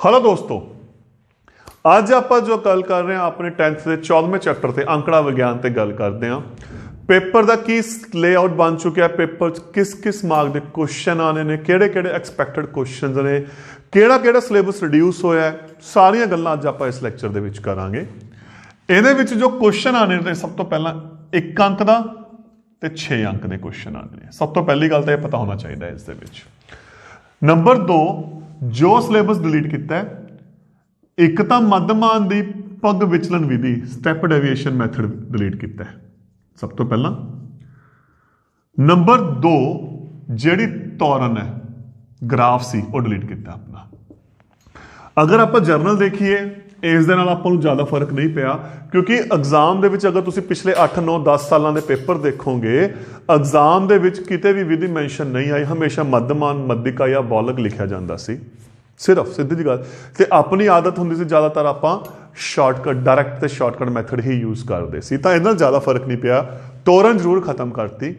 Hello दोस्तों, ਅੱਜ ਆਪਾਂ जो गल कर रहे हैं अपने 10th के 14वें चैप्टर से आंकड़ा विज्ञान से गल करते हैं। पेपर का की लेआउट बन चुका है, पेपर किस किस मार्क के क्वेश्चन आने ने, किहड़े किहड़े एक्सपैक्टेड क्वेश्चन ने, किहड़ा किहड़ा सिलेबस रिड्यूस होया है, सारियां गल्लां अज आपां इस लैक्चर दे विच करांगे। इहदे विच जो क्वेश्चन आने ने सब तो पहला 1 अंक का ते 6 अंक के क्वेश्चन आने ने। सब तो पहली गल तो यह पता होना चाहिए इस दे विच। नंबर 2, जो सिलेबस डिलीट किया है, एक तो मध्यमान की पग विचलन विधि स्टैप डेविएशन मैथड डिलीट किया है सब तो पहला। नंबर 2, जिहड़ी तौरन है ग्राफ सी वो डिलीट किया अपना। अगर आप जर्नल देखिए इस दे नाल आपां नूं ज़्यादा फर्क नहीं पिया, क्योंकि एग्जाम दे विच अगर तुसीं पिछले 8 9 10 सालों के पेपर देखोगे, एग्जाम दे विच किते भी विधि मैंशन नहीं आई, हमेशा मध्यमान, मध्यिका या बौलक लिखा जाता सी। सिर्फ सीधी जी गल ते अपनी आदत होंदी सी ज़्यादातर आपां शॉर्टकट डायरैक्ट ते शॉर्टकट मैथड ही यूज़ करते सी, तां इहदे नाल ज़्यादा फर्क नहीं पिया। तोरन जरूर खत्म करती।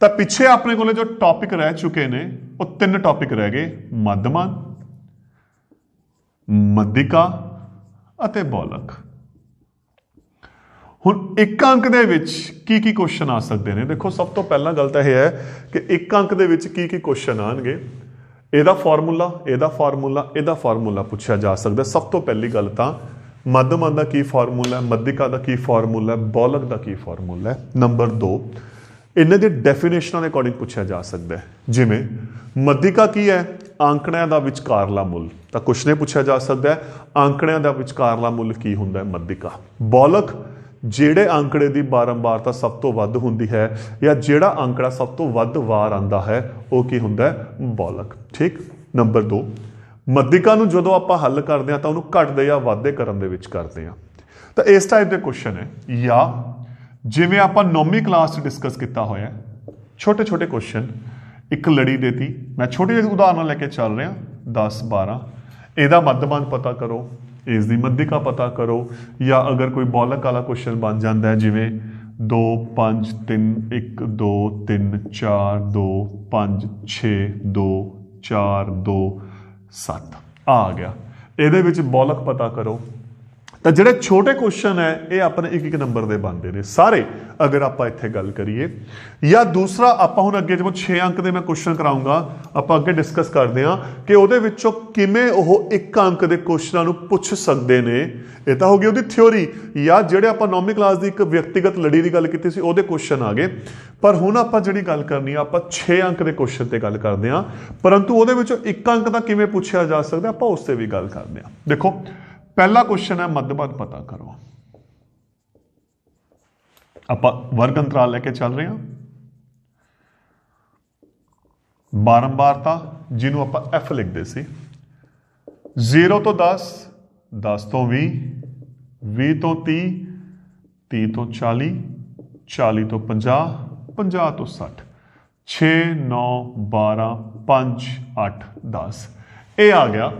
तो पिछे अपने को जो टॉपिक रह चुके ने वो 3 टॉपिक रह गए, मध्यमान, मध्यिका अते बौलक। हुण 1 अंक दे विच की क्वेश्चन आ सकते हैं। देखो सब तो पहला गल तो यह है कि 1 अंक दे विच की क्वेश्चन आएंगे। ਇਹਦਾ ਫਾਰਮੂਲਾ, ਇਹਦਾ ਫਾਰਮੂਲਾ, ਇਹਦਾ ਫਾਰਮੂਲਾ ਪੁੱਛਿਆ ਜਾ ਸਕਦਾ। ਸਭ ਤੋਂ ਪਹਿਲੀ ਗੱਲ ਤਾਂ ਮੱਧਮਾਨ ਦਾ ਕੀ ਫਾਰਮੂਲਾ ਹੈ, ਮੱਧਿਕਾ ਦਾ ਕੀ ਫਾਰਮੂਲਾ ਹੈ, ਬੌਲਕ ਦਾ ਕੀ ਫਾਰਮੂਲਾ ਹੈ। ਨੰਬਰ 2, ਇਹਨਾਂ ਦੀ ਡੈਫੀਨੇਸ਼ਨਾਂ ਦੇ ਅਕੋਰਡਿੰਗ ਪੁੱਛਿਆ ਜਾ ਸਕਦਾ ਹੈ। ਜਿਵੇਂ ਮੱਧਿਕਾ ਕੀ ਹੈ, ਆਂਕੜਿਆਂ ਦਾ ਵਿਚਕਾਰਲਾ ਮੁੱਲ, ਤਾਂ ਕੁਛ ਨੇ ਪੁੱਛਿਆ ਜਾ ਸਕਦਾ ਹੈ ਆਂਕੜਿਆਂ ਦਾ ਵਿਚਕਾਰਲਾ ਮੁੱਲ ਕੀ ਹੁੰਦਾ ਹੈ, ਮੱਧਿਕਾ। ਬੌਲਕ ਜਿਹੜੇ ਆंकड़े की बारंबारता सब तो वध होंदी है या ਜਿਹੜਾ आंकड़ा सब तो वध वार आंदा है वो की हुंदा है, बौलक। ठीक। नंबर 2, मध्यिका नूं जदों आपां हल करदे हां तां उहनूं घटदे या वाधे करन दे विच करदे हां। तां इस टाइप दे क्वेश्चन है। या जिवें आपां 9वीं क्लास च डिस्कस किया होया, छोटे छोटे क्वेश्चन, एक लड़ी देती, मैं छोटी जी उदाहरण लैके चल रहा 10 12, इहदा मध्यमान पता करो, इसकी मध्यिका पता करो। या अगर कोई बौलक वाला क्वेश्चन बन जाता है जिमें 2 5 3 1 2 3 4 2 5 6 2 4 2 7 आ गया, ये बौलक पता करो। तो जोड़े छोटे क्वेश्चन है ये अपने 1 नंबर के बनते हैं सारे। अगर आप इत्थे गल करिए या दूसरा आप हुण अगे जो 6 अंक के मैं क्वेश्चन कराऊंगा, आप अगे डिस्कस करते हैं कि उहदे विचों किवें ओह 1 अंक के क्वेश्चनों नूं पुछ सकते हैं। ये तो हो गई उहदी थ्योरी। या जिहड़े आप 9वीं क्लास की एक व्यक्तिगत लड़ी की गल की सी उहदे क्वेश्चन आ गए। पर हुण आपां जिहड़ी गल करनी है आप 6 अंक के क्वेश्चन ते गल करते हैं, परंतु उहदे विचों 1 अंक का किवें पुछया जा सकदा आपां उस ते भी गल करते हैं। देखो पहला क्वेश्चन है मध्यमान पता करो। आप वर्ग अंतराल लेके चल रहे हैं, बारंबारता जिन्हों आप एफ लिखते सी, 0 तो 10, 10 तो 20, 20 तो 30, 30 तो 40, 40 तो 50, 50 तो 60, 6 9 12 5 8 10 ये आ गया।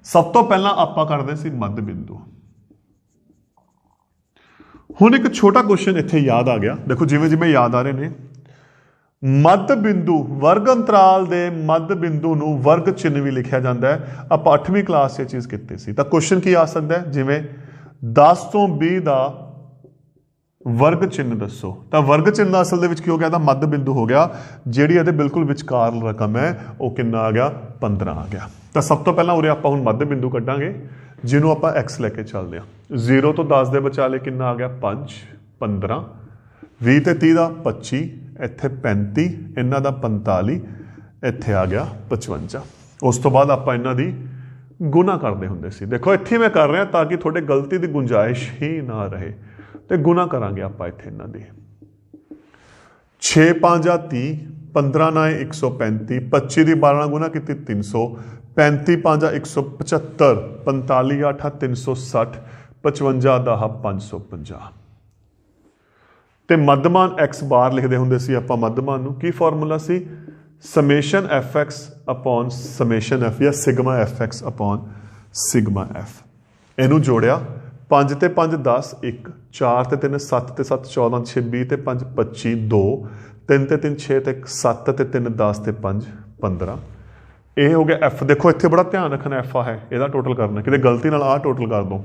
सब तो पहला आप करते सी मध्य बिंदु। हुण एक छोटा क्वेश्चन इत्थे याद आ गया। देखो जिवें जिवें याद आ रहे ने, मध्य बिंदु वर्ग अंतराल दे मध्य बिंदु नूं वर्ग चिन्ह भी लिखा जाता है। आप 8वीं क्लास से चीज़ की सी। तो क्वेश्चन की आ सकता है जिवें 10 तो 20 का वर्ग चिन्ह दसो। तो वर्ग चिन्ह असल दे विच की हो गया, मध्य बिंदु हो गया। जिहड़ी इहदे बिल्कुल विचकार रकम है वो कितना आ गया, 15 आ गया। तो सब तो पहला उरे आपां हुण मध्य बिंदु कड्डांगे जिन्हों आपां एक्स लैके चलते हैं। 0 तो 10 के बचाले कितना आ गया, 5 15, 20 ते 30 का 25, इत्थे 35, इन्हां दा 45, इत्थे आ गया 55। उस तो बाद आपां इन्हां दी गुना करते हुंदे सी। देखो इत्थे मैं कर रहा ताकि थोड़े गलती की गुंजाइश ही ना रहे। तो गुना करांगे आपां इत्थे इन्हां दी। 6 5 30, 15 9 135, 25 की 12 गुना की 300, 35 5 175, 45 8 360, 55 10 550। तो मध्यमान एक्स बार लिखते होंगे सी आपां मध्यमान नूं की फॉर्मूला सी, summation F X upon summation F या sigma F X upon sigma F. इनू जोड़िया 5 ते 5 10 1, 4 ते 3 7 ते 7 14, 6 20 ते 5 25 2, 3 ते 3 6 ते 7 ते 3 10 ते 5 15, ਇਹ ਹੋ ਗਿਆ ਐਫ। ਦੇਖੋ ਇੱਥੇ ਬੜਾ ਧਿਆਨ ਰੱਖਣਾ, ਐਫ ਆ ਹੈ ਇਹਦਾ ਟੋਟਲ ਕਰਨਾ, ਕਿਤੇ ਗਲਤੀ ਨਾਲ ਆਹ ਟੋਟਲ ਕਰ ਦੋ।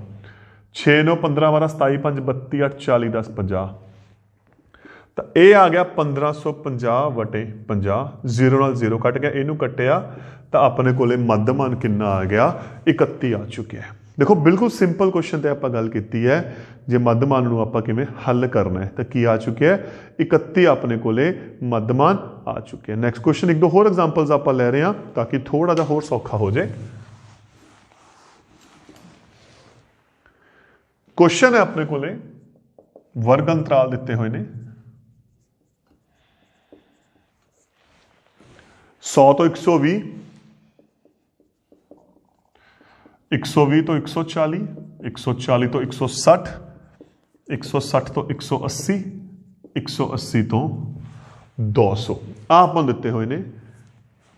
6 9 15 12 27 5 32 8 40 10 50, ਤਾਂ ਇਹ ਆ ਗਿਆ 1550 ਵਟੇ 50। 0 ਨਾਲ 0 ਕੱਟ ਗਿਆ, ਇਹਨੂੰ ਕੱਟਿਆ ਤਾਂ ਆਪਣੇ ਕੋਲੇ ਮੱਧਮਾਨ ਕਿੰਨਾ ਆ ਗਿਆ? 31 ਆ ਚੁੱਕਿਆ ਹੈ। देखो बिल्कुल सिंपल क्वेश्चन ते आपां गल कीती है, जे मध्यमान नूं आपां किवें हल करना है तो की आ चुके हैं? 31 अपने कोले मध्यमान आ चुके हैं। नैक्सट क्वेश्चन एक दो होर एग्जाम्पल्स आपां लै रहे हैं ताकि थोड़ा जिहा होर सौखा हो जाए। क्वेश्चन है अपने कोले वर्ग अंतराल दिते हुए ने 100 तो 120, 120 तो 140, 140 तो 160, 160 तो 180, 180 तो 200 आप दिते हुए ने।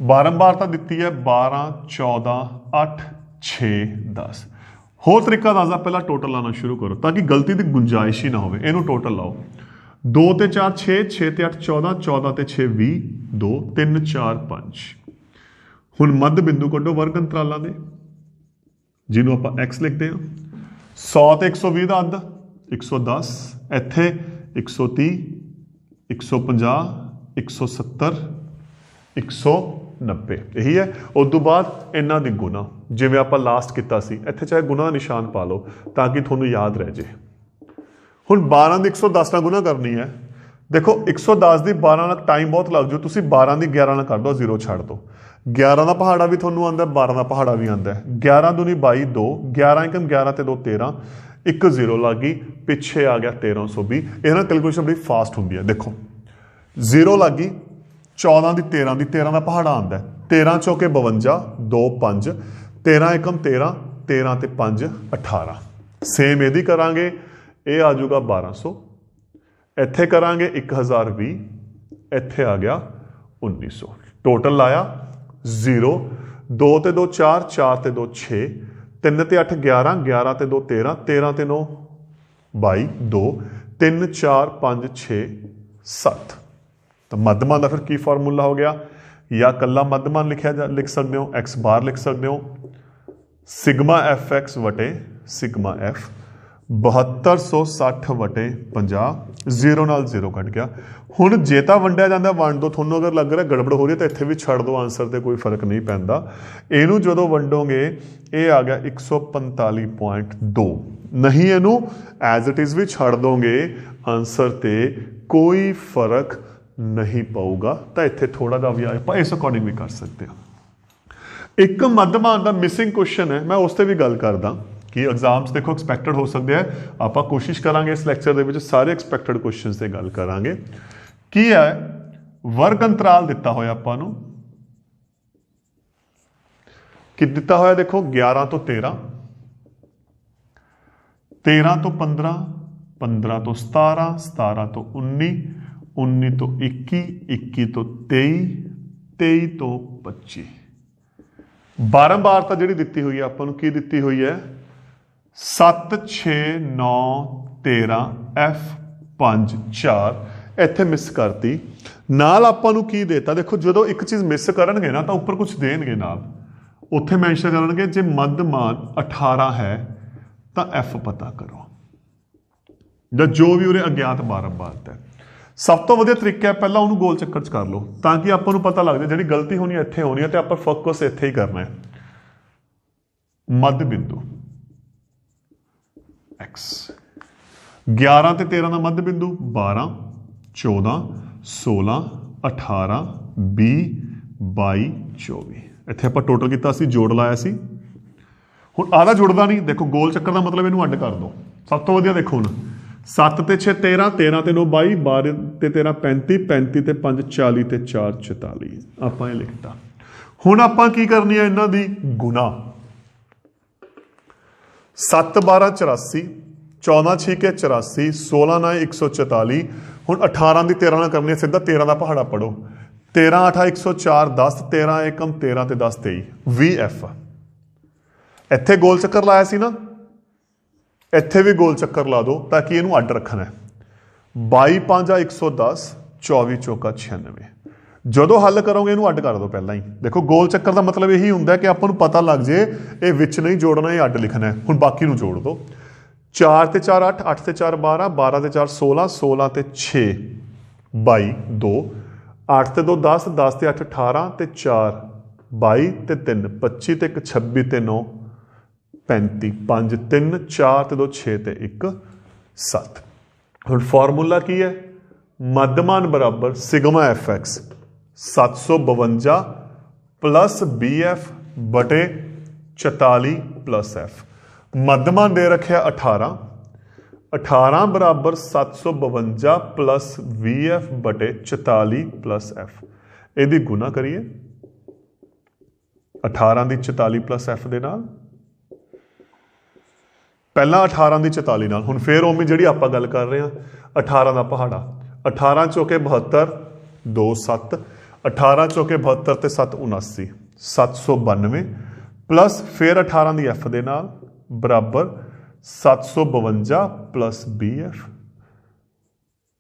बारंबारता दिती है 12 14 8 6 10। होर तरीका दसदा, पहला टोटल लाना शुरू करो ताकि गलती की गुंजाइश ही ना हो। इनू टोटल लाओ, 2 ते 4 6, 6 ते 8 14, 14 ते 6 20, 2 3 4 5। हुण मध्य बिंदु कड्डो वर्ग अंतरालां दे, जिन्हों आप एक्स लिखते हैं। 100 तो 120 का अद्ध 110, इत्थे 130, 150, 170, 190 यही है। उस तो बाद इन्हां दी गुना जिवें आप लास्ट किया सी, इत्थे चाहे गुना का निशान पा लो ताकि थोनू याद रह जाए। हुण 12 की 110 नाल गुना करनी है। देखो 110 की 12 नाल टाइम बहुत लग जाओ, तुसीं 12 की 11 नाल कर दो, 0 छड्ड दो। 11 का पहाड़ा भी थोनू आंदा, 12 का पहाड़ा भी आंदा है। 11 दूनी 22 2, 11 एकम 11 ते 2 13, एक 0 लग गई, पिछे आ गया 1320। ये ना कैलकुलेशन बड़ी फास्ट होंगी है। देखो 0 लग गई, 14 की 13 की 13 का पहाड़ा आंदा है, 13 चौके 52 2 5, 13 एकम 13, 13 ते 5 18। सेम यदि करांगे ये आ जाऊगा 1200, इत्थे करांगे 1020, इत्थे आ गया 1900। टोटल लाया 0, 2 ते 2 4, 4 ते 2 6, 3 ते 8 11, 11 ते 2 13, 13 ते 9 22, 2 3 4 5 6 7। तो मध्यमान का फिर की फार्मूला हो गया? या कला मध्यमान लिख सकते हो, एक्स बार लिख सकते हो, सिग्मा एफ एक्स वटे सिग्मा एफ 7260 वटे 50। 0 नाल 0 कट गया। हुण जे तां वंडिया जांदा वंड दो, थोनों अगर लग रहा गड़बड़ हो रही है तो इत्थे भी छड़ दो, आंसर ते कोई फर्क नहीं पैंदा। इनू जदों वंडोगे ये आ गया 145.2, नहीं इनू एज इट इज़ भी छड़ दोगे आंसर ते कोई फर्क नहीं पऊगा। तो इत्थे थोड़ा जा भी आए इस अकॉर्डिंग भी कर सकते हैं। एक मध्यमान का मिसिंग क्वेश्चन है, मैं उस पर भी गल करदा कि एग्जाम्स देखो एक्सपैक्टेड हो सकते हैं। आप कोशिश करांगे इस लैक्चर के सारे एक्सपैक्टेड क्वेश्चन से गल करांगे। की है वर्ग अंतराल दिता होया आपां नूं, कि दिता होया देखो 11 तो 13, 13 तो 15, 15 तो 17, 17 तो 19, 19 तो 21, 21 तो 23, 23 तो 25। बारंबारता जिहड़ी दित्ती हुई है आपां नूं की दित्ती हुई है? 7 6 9 13 F 5 4। इत्थे मिस करती नाल आपां नूं की देता? देखो जो एक चीज़ मिस करनगे ना तो उपर कुछ देणगे नाल, उत्थे मैंशन करनगे जे मध्यमान 18 है तो F पता करो, या जो भी उरे अज्ञात बारंबारता है। सब तो वधिया तरीका है पहला उन्होंने गोल चक्कर च कर लो ताकि आपां नूं पता लग जाए, जी गलती होनी है इत्थे होनी है तो आपां फोकस इत्थे ही करना है। मध्य बिंदु एक्स 11 ते 13 का मध्य बिंदु 12 14 16 18 20 22 24। इत्थे आपां टोटल किया सी, जोड़ लाया सी। हुण आधा जुड़दा नहीं, देखो गोल चक्कर का मतलब इनू अड्ड कर दो। सब तो वधिया देखो हुण 7 ते 6 13, 13 ते 9 22, 12 ते 13 35, 35 ते 5 40 ते 4 44। आपां ये लिखता। हुण आपां की करनी है इन्हां दी गुना। 7 12 84, 14 6 84, 16 9 144। हुण 18 की 13 करनी है, सीधा 13 का पहाड़ा पढ़ो। 13 8 104, 10 13 एकम 13 ते 10 23 VF। इत्थे गोल चक्कर लाया सी ना, इत्थे भी गोल चक्कर ला दो ताकि इनू अड्ड रखना है। 22 5 110, 24 चौका 96। ਜਦੋਂ ਹੱਲ ਕਰੋਗੇ ਇਹਨੂੰ ਅੱਡ ਕਰ ਦਿਓ ਪਹਿਲਾਂ ਹੀ। ਦੇਖੋ ਗੋਲ ਚੱਕਰ ਦਾ ਮਤਲਬ ਇਹੀ ਹੁੰਦਾ ਕਿ ਆਪਾਂ ਨੂੰ ਪਤਾ ਲੱਗ ਜੇ ਇਹ ਵਿੱਚ ਨਹੀਂ ਜੋੜਨਾ, ਇਹ ਅੱਡ ਲਿਖਣਾ ਹੈ। ਹੁਣ ਬਾਕੀ ਨੂੰ ਜੋੜ ਦਿਓ। 4 ਤੇ 4 8, 8 ਤੇ 4 12, 12 ਤੇ 4 16, 16 ਤੇ 6 22 2, 8 ਤੇ 2 10, 10 ਤੇ 8 18 ਤੇ 4 22 ਤੇ 3 25 ਤੇ 1 26 ਤੇ 9 35 5 3 4 ਤੇ 2 6 ਤੇ 1 7। ਹੁਣ ਫਾਰਮੂਲਾ ਕੀ ਹੈ? ਮੱਧਮਾਨ ਬਰਾਬਰ sigma F X 752 plus B F ਬਟੇ 44 ਪਲਸ ਐਫ। ਮੱਧਮਾਨ ਦੇ ਰੱਖਿਆ 18, 18 ਬਰਾਬਰ 752 ਪਲਸ ਵੀ ਐਫ ਬਟੇ 44 ਪਲਸ ਐਫ। ਇਹਦੀ ਗੁਣਾ ਕਰੀਏ 18 ਦੀ 44 ਪਲਸ ਐਫ ਦੇ ਨਾਲ, ਪਹਿਲਾਂ 18 ਦੀ 44 ਨਾਲ। ਹੁਣ ਫੇਰ ਉਵੇਂ ਜਿਹੜੀ ਆਪਾਂ ਗੱਲ ਕਰ ਰਹੇ ਹਾਂ 18 ਦਾ ਪਹਾੜਾ, 18 ਚੌਕੇ 72 2 7, 18 ਚੌਕੇ 72 ਤੇ 7 79 792 ਪਲਸ ਫਿਰ 18 ਦੀ ਐਫ ਦੇ ਨਾਲ ਬਰਾਬਰ 752 ਪਲਸ ਬੀ ਐਫ।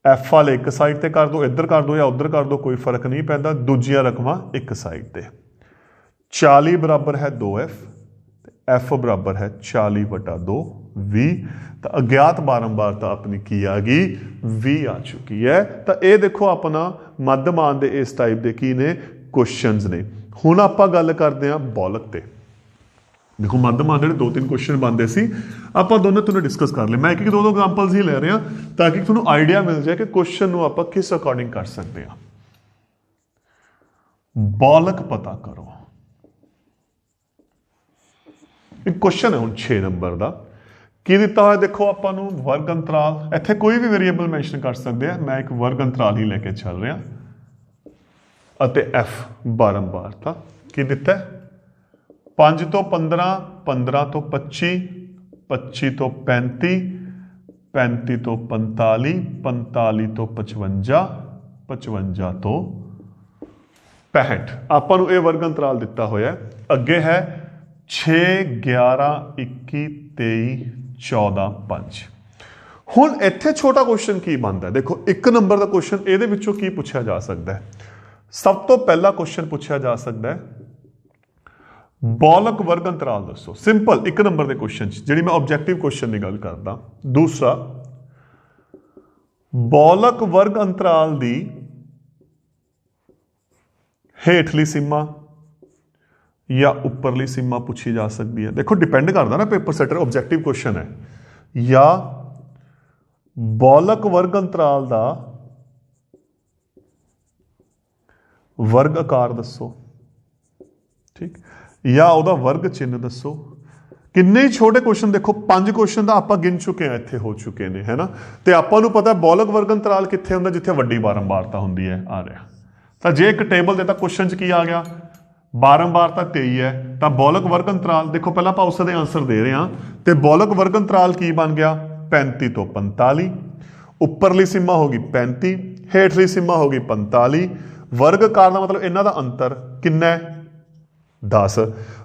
ਐਫ ਵਾਲੇ ਇੱਕ ਸਾਈਡ ਤੇ ਕਰ ਦਿਓ, ਇੱਧਰ ਕਰ ਦਿਓ ਜਾਂ ਉੱਧਰ ਕਰ ਦਿਓ, ਕੋਈ ਫਰਕ ਨਹੀਂ ਪੈਂਦਾ, ਦੂਜੀਆਂ ਰਕਮਾਂ ਇੱਕ ਸਾਈਡ ਤੇ। 40 ਬਰਾਬਰ ਹੈ 2f, ਐਫ ਬਰਾਬਰ ਹੈ 40 ਬਟਾ 2 20। ਤਾਂ ਅਗਿਆਤ ਬਾਰੰਬਾਰਤਾ ਆਪਣੀ ਕੀ ਆ ਗਈ? 20 ਆ ਚੁੱਕੀ ਹੈ। ਤਾਂ ਇਹ ਦੇਖੋ ਆਪਣਾ ਮੱਧਮਾਨ ਦੇ ਇਸ ਟਾਈਪ ਦੇ ਕੀ ਨੇ? ਕੁਐਸਚਨਸ ਨੇ। ਹੁਣ ਆਪਾਂ ਗੱਲ ਕਰਦੇ ਹਾਂ ਬੋਲਕ ਤੇ। ਦੇਖੋ ਮੱਧਮਾਨ ਦੇ 2-3 ਕੁਐਸਚਨ ਬਣਦੇ ਸੀ, ਆਪਾਂ ਦੋਨੋਂ ਤੁਹਾਨੂੰ ਡਿਸਕਸ ਕਰ ਲਏ। ਮੈਂ ਇੱਕ ਦੋ ਐਗਜ਼ਾਮਪਲਸ ਹੀ ਲੈ ਰਿਹਾ ਤਾਂ ਕਿ ਤੁਹਾਨੂੰ ਆਈਡੀਆ ਮਿਲ ਜਾਏ ਕਿ ਕੁਐਸਚਨ ਨੂੰ ਆਪਾਂ ਕਿਸ ਅਕੋਰਡਿੰਗ ਕਰ ਸਕਦੇ ਹਾਂ। ਬੋਲਕ ਪਤਾ ਕਰੋ। ਇੱਕ ਕੁਐਸਚਨ ਹੈ ਹੁਣ 6 ਨੰਬਰ ਦਾ। ਕੀ ਦਿੱਤਾ ਹੋਇਆ? ਦੇਖੋ ਆਪਾਂ ਨੂੰ ਵਰਗ ਅੰਤਰਾਲ, ਇੱਥੇ ਕੋਈ ਵੀ ਵੇਰੀਏਬਲ ਮੈਂਸ਼ਨ ਕਰ ਸਕਦੇ ਆ। ਮੈਂ ਇੱਕ ਵਰਗ ਅੰਤਰਾਲ ਹੀ ਲੈ ਕੇ ਚੱਲ ਰਿਹਾ ਅਤੇ ਐਫ ਬਾਰੰਬਾਰਤਾ ਕੀ ਦਿੱਤਾ? 5 ਤੋਂ 15, 15 ਤੋਂ 25, 25 ਤੋਂ 35, 35 ਤੋਂ 45, 45 ਤੋਂ 55, 55 ਤੋਂ 65। ਆਪਾਂ ਨੂੰ ਇਹ ਵਰਗ ਅੰਤਰਾਲ ਦਿੱਤਾ ਹੋਇਆ। ਅੱਗੇ ਹੈ 6 11 21 23 14 5। ਹੁਣ ਇੱਥੇ ਛੋਟਾ ਕੁਐਸਚਨ ਕੀ ਬਣਦਾ? ਦੇਖੋ 1 ਨੰਬਰ ਦਾ ਕੁਐਸਚਨ, ਇਹਦੇ ਵਿੱਚੋਂ ਕੀ ਪੁੱਛਿਆ ਜਾ ਸਕਦਾ ਹੈ? ਸਭ ਤੋਂ ਪਹਿਲਾ ਕੁਐਸਚਨ ਪੁੱਛਿਆ ਜਾ ਸਕਦਾ ਹੈ ਬੋਲਕ ਵਰਗ ਅੰਤਰਾਲ ਦੱਸੋ। ਸਿੰਪਲ 1 ਨੰਬਰ ਦੇ ਕੁਐਸਚਨ ਚ, ਜਿਹੜੀ ਮੈਂ ਆਬਜੈਕਟਿਵ ਕੁਐਸਚਨ ਦੀ ਗੱਲ ਕਰਦਾ। ਦੂਸਰਾ, ਬੋਲਕ ਵਰਗ ਅੰਤਰਾਲ ਦੀ ਹੇਠਲੀ ਸੀਮਾ ਜਾਂ ਉੱਪਰਲੀ ਸੀਮਾ ਪੁੱਛੀ ਜਾ ਸਕਦੀ ਹੈ। ਦੇਖੋ ਡਿਪੈਂਡ ਕਰਦਾ ਨਾ ਪੇਪਰ ਸੈਟਰ, ਆਬਜੈਕਟਿਵ ਕੁਐਸਚਨ ਹੈ। ਜਾਂ ਬੋਲਕ ਵਰਗ ਅੰਤਰਾਲ ਦਾ ਵਰਗ ਆਕਾਰ ਦੱਸੋ, ਠੀਕ, ਜਾਂ ਉਹਦਾ ਵਰਗ ਚਿੰਨ੍ਹ ਦੱਸੋ। ਕਿੰਨੇ ਛੋਟੇ ਕੁਐਸਚਨ ਦੇਖੋ, 5 ਕੁਐਸਚਨ ਦਾ ਆਪਾਂ ਗਿਣ ਚੁੱਕੇ ਹਾਂ, ਇੱਥੇ ਹੋ ਚੁੱਕੇ ਨੇ, ਹੈ ਨਾ। ਤੇ ਆਪਾਂ ਨੂੰ ਪਤਾ ਬੋਲਕ ਵਰਗ ਅੰਤਰਾਲ ਕਿੱਥੇ ਹੁੰਦਾ? ਜਿੱਥੇ ਵੱਡੀ ਬਾਰੰਬਾਰਤਾ ਹੁੰਦੀ ਹੈ। ਆ ਰਿਹਾ ਤਾਂ ਜੇ ਇੱਕ ਟੇਬਲ ਦੇ ਤਾਂ ਕੁਐਸਚਨ ਚ ਕੀ ਆ ਗਿਆ? ਬਾਰੰਬਾਰਤਾ 23 ਹੈ ਤਾਂ ਬੋਲਕ ਵਰਗ ਅੰਤਰਾਲ, ਦੇਖੋ ਪਹਿਲਾਂ ਆਪਾਂ ਉਸ ਦੇ ਆਨਸਰ ਦੇ ਰਹੇ ਹਾਂ, ਤੇ ਬੋਲਕ ਵਰਗ ਅੰਤਰਾਲ ਕੀ ਬਣ ਗਿਆ? 35 ਤੋਂ 45। ਉੱਪਰਲੀ ਸੀਮਾ ਹੋ ਗਈ 35, ਹੇਠਲੀ ਸੀਮਾ ਹੋ ਗਈ 45। ਵਰਗ ਆਕਾਰ ਦਾ ਮਤਲਬ ਇਹਨਾਂ ਦਾ ਅੰਤਰ ਕਿੰਨਾ ਹੈ? 10।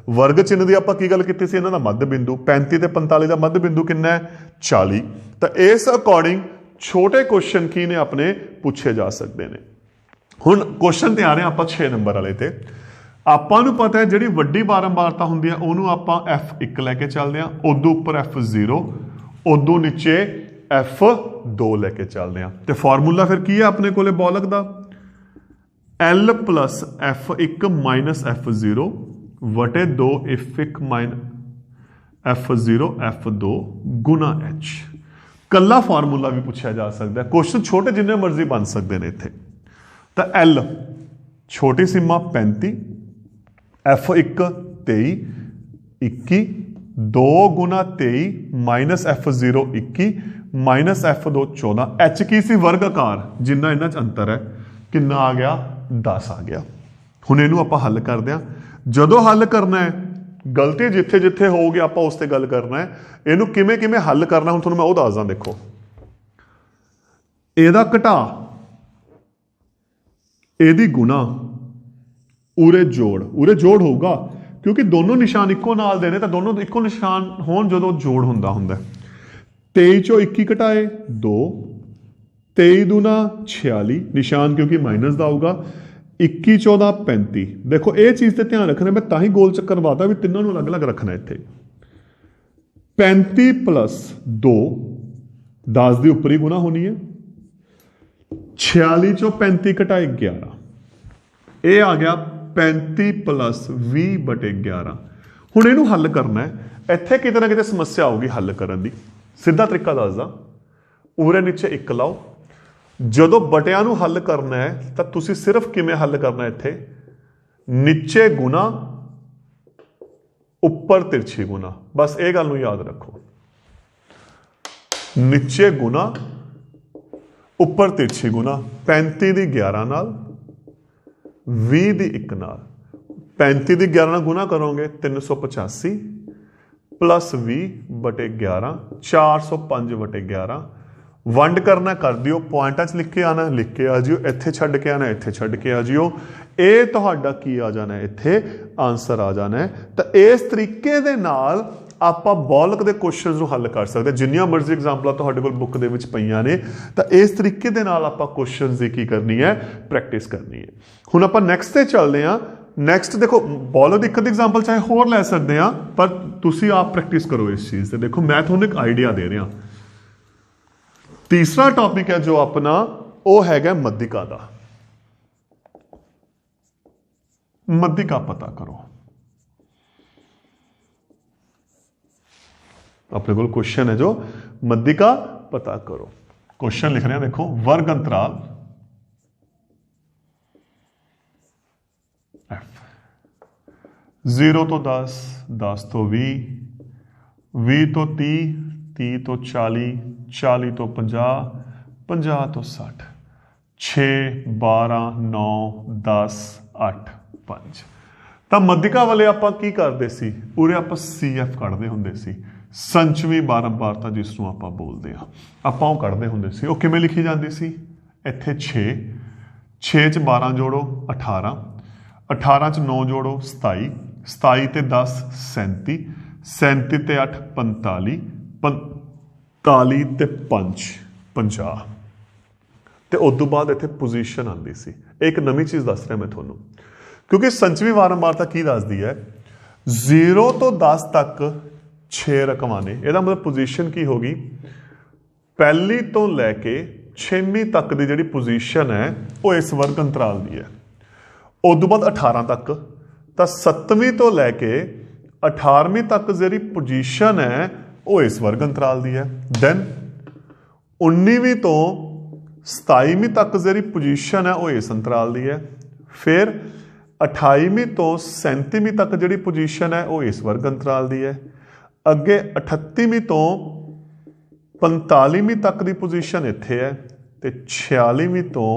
ਵਰਗ ਚਿੰਨ੍ਹ ਦੀ ਆਪਾਂ ਕੀ ਗੱਲ ਕੀਤੀ ਸੀ? ਇਹਨਾਂ ਦਾ ਮੱਧ ਬਿੰਦੂ 35 ਤੇ 45 ਦਾ ਮੱਧ ਬਿੰਦੂ ਕਿੰਨਾ ਹੈ? 40। ਤਾਂ ਇਸ ਅਕੋਰਡਿੰਗ ਛੋਟੇ ਕੁਐਸਚਨ ਕੀ ਨੇ ਆਪਣੇ ਪੁੱਛੇ ਜਾ ਸਕਦੇ ਨੇ। ਹੁਣ ਕੁਐਸਚਨ ਤੇ ਆ ਰਹੇ ਆਪਾਂ 6 ਨੰਬਰ ਵਾਲੇ ਤੇ। ਆਪਾਂ ਨੂੰ ਪਤਾ ਹੈ ਜਿਹੜੀ ਵੱਡੀ ਬਾਰੰਬਾਰਤਾ ਹੁੰਦੀ ਹੈ ਉਹਨੂੰ ਆਪਾਂ F1 ਲੈ ਕੇ ਚੱਲਦੇ ਹਾਂ, ਉਦੋਂ ਉੱਪਰ F0, ਉਦੋਂ ਨੀਚੇ F2 ਲੈ ਕੇ ਚੱਲਦੇ ਹਾਂ। ਤੇ ਫਾਰਮੂਲਾ ਫਿਰ ਕੀ ਹੈ ਆਪਣੇ ਕੋਲੇ ਬੋਲਕ ਦਾ? L plus F1 minus F0 ਵਟੇ 2 F1 F0 F2 ਗੁਣਾ H। ਕੱਲਾ ਫਾਰਮੂਲਾ ਵੀ ਪੁੱਛਿਆ ਜਾ ਸਕਦਾ ਹੈ। ਕੁਐਸਚਨ ਛੋਟੇ ਜਿੰਨੇ ਮਰਜ਼ੀ ਬਣ ਸਕਦੇ ਨੇ ਇੱਥੇ। ਤਾਂ L ਛੋਟੀ ਸੀਮਾ 35, F1 23 21, 2 ਗੁਣਾ 23 minus F0 21 minus F2 14। H ਕੀ ਸੀ? ਵਰਗ ਆਕਾਰ, ਜਿੰਨਾ ਇਹਨਾਂ 'ਚ ਅੰਤਰ ਹੈ। ਕਿੰਨਾ ਆ ਗਿਆ? 10 ਆ ਗਿਆ। ਹੁਣ ਇਹਨੂੰ ਆਪਾਂ ਹੱਲ ਕਰਦੇ ਹਾਂ। ਜਦੋਂ ਹੱਲ ਕਰਨਾ ਹੈ, ਗਲਤੀ ਜਿੱਥੇ ਜਿੱਥੇ ਹੋਊਗੀ ਆਪਾਂ ਉਸ ਤੇ ਗੱਲ ਕਰਨਾ ਹੈ। ਇਹਨੂੰ ਕਿਵੇਂ ਕਿਵੇਂ ਹੱਲ ਕਰਨਾ ਹੁਣ ਤੁਹਾਨੂੰ ਮੈਂ ਉਹ ਦੱਸਦਾ। ਦੇਖੋ ਇਹਦਾ ਘਟਾ, ਇਹਦੀ ਗੁਣਾ, ਉਰੇ ਜੋੜ ਹੋਊਗਾ ਕਿਉਂਕਿ ਦੋਨੋਂ ਨਿਸ਼ਾਨ ਇੱਕੋ ਨਾਲ ਦੇ ਨੇ, ਤਾਂ ਦੋਨੋਂ ਇੱਕੋ ਨਿਸ਼ਾਨ ਹੋਣ ਜਦੋਂ ਜੋੜ ਹੁੰਦਾ। 23 ਚੋਂ 21 ਘਟਾਏ 2, 23 ਦੂਣਾ 46, ਨਿਸ਼ਾਨ ਕਿਉਂਕਿ ਮਾਈਨਸ ਦਾ ਆਊਗਾ। 21 14 35 देखो ये चीज़ ते ध्यान रखना मैं ताही गोल चक्कर वादा भी तीनों नूं अलग अलग रखना इत्थे 35 प्लस 2 10 की उपरी गुना होनी है 46 चो 35 घटाए 11 ये आ गया 35 प्लस 20 बटे 11 हुण इहनूं हल करना है इत्थे किते ना किते समस्या आऊगी हल करन दी सीधा तरीका दसदा उरे नीचे 1 लाओ ਜਦੋਂ ਬਟਿਆਂ ਨੂੰ ਹੱਲ ਕਰਨਾ ਹੈ ਤਾਂ ਤੁਸੀਂ ਸਿਰਫ ਕਿਵੇਂ ਹੱਲ ਕਰਨਾ ਇੱਥੇ ਨੀਚੇ ਗੁਣਾ ਉੱਪਰ ਤਿਰਛੀ ਗੁਣਾ ਬਸ ਇਹ ਗੱਲ ਨੂੰ ਯਾਦ ਰੱਖੋ ਨੀਚੇ ਗੁਣਾ ਉੱਪਰ ਤਿਰਛੀ ਗੁਣਾ 35 ਦੀ 11 ਨਾਲ 20 ਦੀ 1 ਨਾਲ 35 ਦੀ 11 ਨਾਲ ਗੁਣਾ ਕਰੋਗੇ 385 प्लस 20 बटे 11 405 बटे 11 वंड करना कर दिओ पॉइंटा च लिख के आना लिख के आ जिओ इत्थे छड्ड के आना इत्थे छड्ड के आ जिओ ये तुहाडा की आ जाना इत्थे आंसर आ जाना है। तो इस तरीके दे नाल आपां बॉलक दे क्वेश्चनस नूं हल कर सकते जिन्नियां मर्जी एग्जाम्पल तुहाडे कोल बुक दे विच पईयां ने तो इस तरीके दे नाल आपां क्वेश्चनस दी की करनी है प्रैक्टिस करनी है। हुण आपां नैक्सट ते चलदे हां। नैक्सट देखो बॉलर एक एग्जाम्पल चाहे होर लै सकते हैं पर तुसी आप प्रैक्टिस करो इस चीज़ से। देखो मैं तुहानूं एक आइडिया दे रहा। तीसरा टॉपिक है जो अपना वो है मध्यिका दा। मध्यिका पता करो। अपने को क्वेश्चन है जो मध्यिका पता करो। क्वेश्चन लिख रहे हैं देखो वर्ग अंतराल F 0 तो 10 10 तो 20 20 तो 30 30 तो 40 40 तो 50 50 तो 60 6 12 9 10 8 5 ਤਾਂ ਮੱਧਿਕਾ ਵਾਲੇ ਆਪਾਂ ਕੀ ਕਰਦੇ ਸੀ ਉਰੇ ਆਪਾਂ CF ਕੱਢਦੇ ਹੁੰਦੇ ਸੀ ਸੰਚਵੀ ਬਾਰੰਬਾਰਤਾ ਜਿਸ ਨੂੰ ਆਪਾਂ ਬੋਲਦੇ ਆ ਆਪਾਂ ਉਹ ਕੱਢਦੇ ਹੁੰਦੇ ਸੀ। ਉਹ ਕਿਵੇਂ ਲਿਖੀ ਜਾਂਦੀ ਸੀ ਇੱਥੇ 6 6 ਚ 12 ਜੋੜੋ 18 18 ਚ 9 ਜੋੜੋ 27 27 ਤੇ 10 37 37 ਤੇ 8 45 45 ਤੇ 5 50 ਤੇ ਉਸ ਤੋਂ ਬਾਅਦ ਇੱਥੇ ਪੋਜੀਸ਼ਨ ਆਉਂਦੀ ਸੀ। ਇੱਕ ਨਵੀਂ ਚੀਜ਼ ਦੱਸ ਰਿਹਾ ਮੈਂ ਤੁਹਾਨੂੰ ਕਿਉਂਕਿ ਸੰਚਵੀ ਵਾਰੰਬਾਰਤਾ ਕੀ ਦੱਸਦੀ ਹੈ 0 ਤੋਂ 10 ਤੱਕ 6 ਰਕਮਾਂ ਨੇ। ਇਹਦਾ ਮਤਲਬ ਪੋਜੀਸ਼ਨ ਕੀ ਹੋਗੀ ਪਹਿਲੀ ਤੋਂ ਲੈ ਕੇ 6ਵੀਂ ਤੱਕ ਦੀ ਜਿਹੜੀ ਪੋਜੀਸ਼ਨ ਹੈ ਉਹ ਇਸ ਵਰਗ ਅੰਤਰਾਲ ਦੀ ਹੈ। ਉਸ ਤੋਂ ਬਾਅਦ 18 ਤੱਕ ਤਾਂ 7ਵੀਂ ਤੋਂ ਲੈ ਕੇ 18ਵੀਂ ਤੱਕ ਜਿਹੜੀ ਪੋਜੀਸ਼ਨ ਹੈ ਉਹ ਇਸ ਵਰਗ ਅੰਤਰਾਲ ਦੀ ਹੈ। ਦੈਨ 19ਵੀਂ ਤੋਂ 27ਵੀਂ ਤੱਕ ਜਿਹੜੀ ਪੋਜੀਸ਼ਨ ਹੈ ਉਹ ਇਸ ਅੰਤਰਾਲ ਦੀ ਹੈ। ਫਿਰ 28ਵੀਂ ਤੋਂ 37ਵੀਂ ਤੱਕ ਜਿਹੜੀ ਪੋਜੀਸ਼ਨ ਹੈ ਉਹ ਇਸ ਵਰਗ ਅੰਤਰਾਲ ਦੀ ਹੈ। ਅੱਗੇ 38ਵੀਂ ਤੋਂ 45ਵੀਂ ਤੱਕ ਦੀ ਪੋਜੀਸ਼ਨ ਇੱਥੇ ਹੈ ਤੇ 46ਵੀਂ ਤੋਂ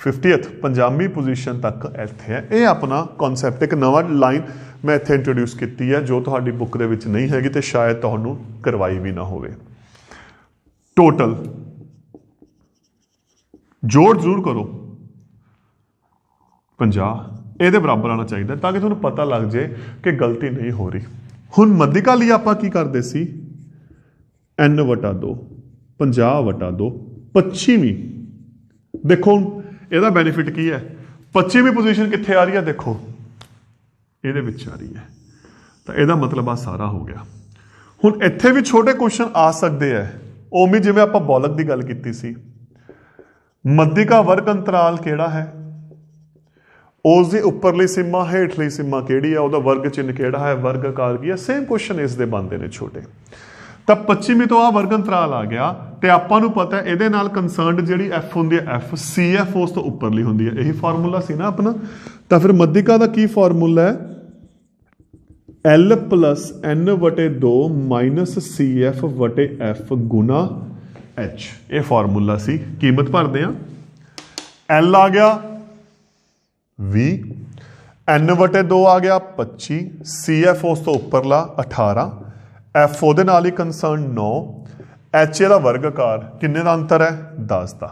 50th 50ਵੀਂ ਪੋਜੀਸ਼ਨ ਤੱਕ ਇੱਥੇ ਹੈ। ਇਹ ਆਪਣਾ ਕਨਸੈਪਟ ਇੱਕ ਨਵਾਂ ਲਾਈਨ ਮੈਂ ਇੱਥੇ ਇੰਟਰੋਡਿਊਸ ਕੀਤੀ ਹੈ ਜੋ ਤੁਹਾਡੀ ਬੁੱਕ ਦੇ ਵਿੱਚ ਨਹੀਂ ਹੈਗੀ ਤੇ ਸ਼ਾਇਦ ਤੁਹਾਨੂੰ ਕਰਵਾਈ ਵੀ ਨਾ ਹੋਵੇ। ਟੋਟਲ ਜੋੜ ਜ਼ਰੂਰ ਕਰੋ 50 ਇਹਦੇ ਬਰਾਬਰ ਆਉਣਾ ਚਾਹੀਦਾ ਤਾਂ ਕਿ ਤੁਹਾਨੂੰ ਪਤਾ ਲੱਗ ਜੇ ਕਿ ਗਲਤੀ ਨਹੀਂ ਹੋ ਰਹੀ। ਹੁਣ ਮੱਧਿਕਾ ਲਈ ਆਪਾਂ ਕੀ ਕਰਦੇ ਸੀ n/2 50/2 25ਵੀਂ ਦੇਖੋ ਇਹਦਾ ਬੈਨੀਫਿਟ ਕੀ ਹੈ 25ਵੀਂ ਪੋਜੀਸ਼ਨ ਕਿੱਥੇ ਆ ਰਹੀ ਹੈ ਦੇਖੋ ਇਹਦੇ ਵਿੱਚ ਆ ਰਹੀ ਹੈ ਤਾਂ ਇਹਦਾ ਮਤਲਬ ਆ ਸਾਰਾ ਹੋ ਗਿਆ। ਹੁਣ ਇੱਥੇ ਵੀ ਛੋਟੇ ਕੁਐਸਚਨ ਆ ਸਕਦੇ ਹੈ ਉਵੇਂ ਜਿਵੇਂ ਆਪਾਂ ਬੋਲਕ ਦੀ ਗੱਲ ਕੀਤੀ ਸੀ। ਮੱਧਿਕਾ ਵਰਗ ਅੰਤਰਾਲ ਕਿਹੜਾ ਹੈ ਉਸ ਦੀ ਉੱਪਰਲੀ ਸੀਮਾ ਹੇਠਲੀ ਸੀਮਾ ਕਿਹੜੀ ਹੈ ਉਹਦਾ ਵਰਗ ਚਿੰਨ੍ਹ ਕਿਹੜਾ ਹੈ ਵਰਗ ਆਕਾਰ ਕੀ ਹੈ ਸੇਮ ਕੁਐਸਚਨ ਇਸ ਦੇ ਬਣਦੇ ਨੇ ਛੋਟੇ। ਤਾਂ 25ਵੀਂ ਤੋਂ ਆ ਵਰਗ ਅੰਤਰਾਲ ਆ ਗਿਆ ਤੇ ਆਪਾਂ ਨੂੰ ਪਤਾ ਇਹਦੇ ਨਾਲ ਕੰਸਰਨਡ ਜਿਹੜੀ F ਹੁੰਦੀ ਹੈ F CF ਉਸ ਤੋਂ ਉੱਪਰਲੀ ਹੁੰਦੀ ਹੈ। ਇਹੀ ਫਾਰਮੂਲਾ ਸੀ ਨਾ ਆਪਣਾ। ਤਾਂ ਫਿਰ ਮੱਧਿਕਾ ਦਾ ਕੀ ਫਾਰਮੂਲਾ ਹੈ L + n/2 - CF/F ਗੁਣਾ H। ਇਹ ਫਾਰਮੂਲਾ ਸੀ। ਕੀਮਤ ਭਰਦੇ ਆ L ਆ ਗਿਆ 20 n/2 ਆ ਗਿਆ 25 CF ਉਸ ਤੋਂ ਉੱਪਰਲਾ 18 F ਉਹਦੇ ਨਾਲ ਹੀ ਕੰਸਰਨ 9 H ਇਹਦਾ ਵਰਗ ਆਕਾਰ ਕਿੰਨੇ ਦਾ ਅੰਤਰ ਹੈ 10 ਦਾ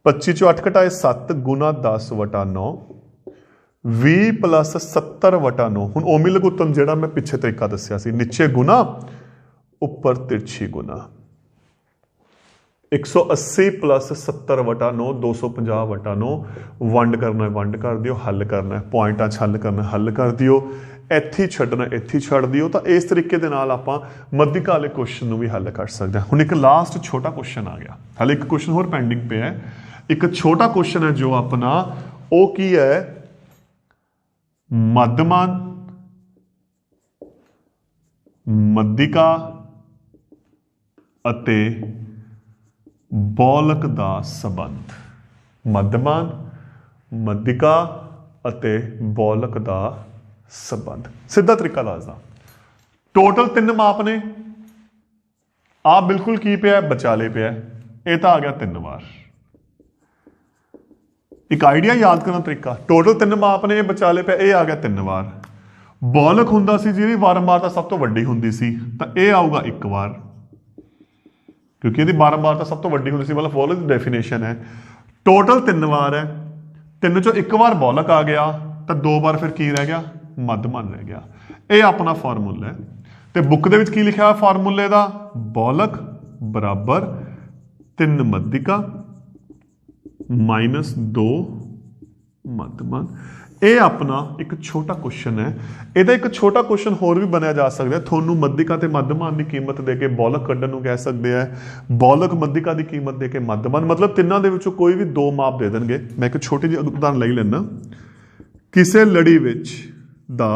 25 ਚੋਂ 8 ਘਟਾਏ 7 ਗੁਣਾ 10/9 20 + 70/9। ਹੁਣ ਓਮੀ ਲਘੁੱਤਮ ਜਿਹੜਾ ਮੈਂ ਪਿੱਛੇ ਤਰੀਕਾ ਦੱਸਿਆ ਸੀ ਨੀਚੇ ਗੁਣਾ ਉੱਪਰ ਤਿਰਛੀ ਗੁਣਾ 180 प्लस 70/9 250/9 वंड करना है, वंड कर दियो, हल करना है, पॉइंटा हल करना, हल कर दियो, ਇੱਥੇ ਛੱਡਣਾ ਇੱਥੇ ਛੱਡ ਦਿਓ। ਤਾਂ ਇਸ ਤਰੀਕੇ ਦੇ ਨਾਲ ਆਪਾਂ ਮੱਧਿਕਾ ਵਾਲੇ ਕੁਐਸਚਨ ਨੂੰ ਵੀ ਹੱਲ ਕਰ ਸਕਦੇ ਹਾਂ। ਹੁਣ ਇੱਕ ਲਾਸਟ ਛੋਟਾ ਕੁਐਸਚਨ ਆ ਗਿਆ, ਹਾਲੇ ਇੱਕ ਕੁਐਸਚਨ ਹੋਰ ਪੈਂਡਿੰਗ ਪਿਆ ਹੈ। ਇੱਕ ਛੋਟਾ ਕੁਐਸਚਨ ਹੈ ਜੋ ਆਪਣਾ, ਉਹ ਕੀ ਹੈ, ਮੱਧਮਾਨ, ਮੱਧਿਕਾ ਅਤੇ ਬੌਲਕ ਦਾ ਸੰਬੰਧ। ਮੱਧਮਾਨ, ਮੱਧਿਕਾ ਅਤੇ ਬੌਲਕ ਦਾ संबंध। सीधा तरीका दसदा, टोटल 3 माप ने, आ बिल्कुल की पे बचाले पे, यह तो आ गया 3 बार। एक आइडिया याद करना तरीका, टोटल 3 माप ने, बचाले पे, यह आ गया 3 बार। बौलक हुंदा सी जिहदी बारंबारता सब तो वड्डी हुंदी सी, तो यह आऊगा 1 बार, क्योंकि यदि बारंबारता सब तो वड्डी हुंदी सी, मतलब फॉलो दी डेफिनेशन है। टोटल 3 बार है, 3 चों 1 बार बौलक आ गया, तो 2 बार फिर की रह गया, मध्यमान रह गया। यह अपना फार्मूला है। तो बुक दे विच की लिखा है फार्मूले का, बौलक बराबर 3 मध्यिका माइनस 2 मध्यमान। यह अपना एक छोटा क्वेश्चन है। यदा एक छोटा क्वेश्चन होर भी बनया जा सकता है, थोनू मध्यिका ते मध्यमान की कीमत दे के बौलक कड्ढण नूं कह सकते हैं, बौलक मध्यिका की कीमत दे के मध्यमान, मतलब तिन्हां दे विचों कोई भी 2 माप दे देणगे। मैं एक छोटी जी उदाहरण ले लेना, किसी लड़ी विच दा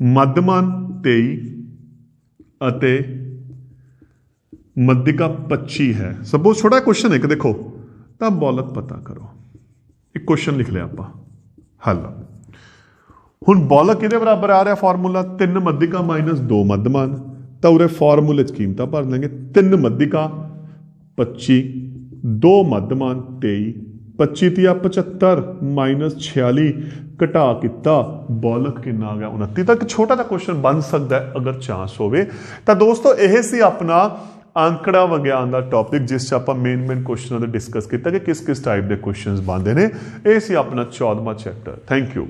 मध्यमान 23 अते मध्यिका 25 है। सपोज छोटा क्वेश्चन है कि देखो, तो बौलक पता करो। एक क्वेश्चन लिख लिया आपां, हल। हुण बौलक किहदे बराबर आ रहा फार्मूला, 3 मध्यिका माइनस 2 मध्यमान। तो उरे फार्मूले च कीमतां भर लेंगे, 3 मध्यिका 25, 2 मध्यमान 23, 25 तिया 75 माइनस 46 घटा किता, बौलक कितना आ गया 29। तक छोटा सा क्वेश्चन बन सकता है अगर चांस होवे। तो दोस्तों यह सी अपना आंकड़ा विज्ञान का टॉपिक, जिस आप मेन क्वेश्चनों को डिस्कस किया कि किस किस टाइप के क्वेश्चन बनते हैं। यह सी अपना 14वां चैप्टर। Thank you.